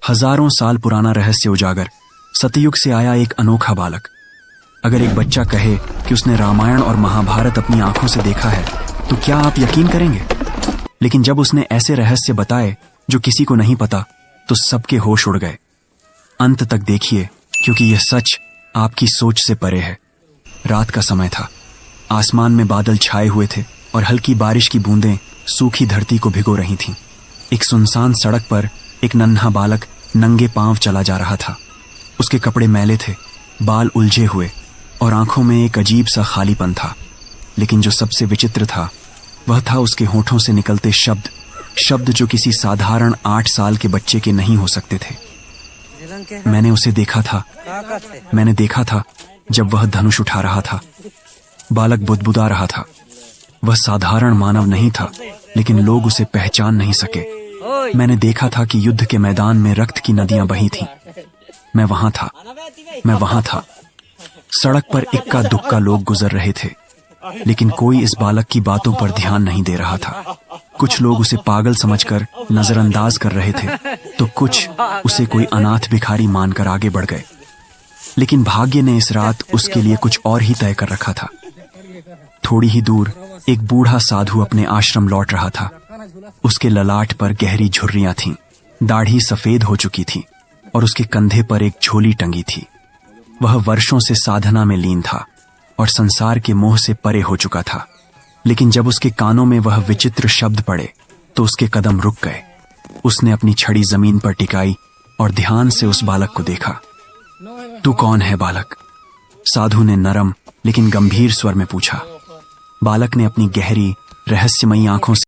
हजारों साल पुराना रहस्य उजागर। सतयुग से आया एक अनोखा बालक। अगर एक बच्चा कहे कि उसने रामायण और महाभारत अपनी आंखों से देखा है, तो क्या आप यकीन करेंगे? लेकिन जब उसने ऐसे रहस्य बताए जो किसी को नहीं पता, तो सबके होश उड़ गए। अंत तक देखिए, क्योंकि यह सच आपकी सोच से परे है। रात का समय था। आसमान में बादल छाए हुए थे और हल्की बारिश की बूंदें सूखी धरती को भिगो रही थीं। एक सुनसान सड़क पर एक नन्हा बालक नंगे पांव चला जा रहा था। उसके कपड़े मैले थे, बाल उलझे हुए और आंखों में एक अजीब सा खालीपन था। लेकिन जो सबसे विचित्र था, वह था उसके होठों से निकलते शब्द जो किसी साधारण 8 साल के बच्चे के नहीं हो सकते थे। मैंने उसे देखा था। मैंने देखा था जब वह धनुष उठा रहा था। बालक बुदबुदा रहा था। वह साधारण मानव नहीं था, लेकिन लोग उसे पहचान नहीं सके। मैंने देखा था कि युद्ध के मैदान में रक्त की नदियां बही थीं। मैं वहां था। सड़क पर इक्का दुक्का लोग गुजर रहे थे, लेकिन कोई इस बालक की बातों पर ध्यान नहीं दे रहा था। कुछ लोग उसे पागल समझकर नजरअंदाज कर रहे थे, तो कुछ उसे कोई अनाथ भिखारी मानकर आगे बढ़ गए। लेकिन भाग्य ने इस रात उसके लिए कुछ और ही तय कर रखा था। थोड़ी ही दूर एक बूढ़ा साधु अपने आश्रम लौट रहा था। उसके ललाट पर गहरी झुर्रियां थीं, दाढ़ी सफेद हो चुकी थी और उसके कंधे पर एक झोली टंगी थी। वह वर्षों से साधना में लीन था और संसार के मोह से परे हो चुका था। लेकिन जब उसके कानों में वह विचित्र शब्द पड़े, तो उसके कदम रुक गए। उसने अपनी छड़ी जमीन पर टिकाई और ध्यान से उस बालक को देखा। तू कौन है बालक? साधु ने नरम लेकिन गंभीर स्वर में पूछा। बालक ने अपनी गहरी रहस्यमयी आंखों से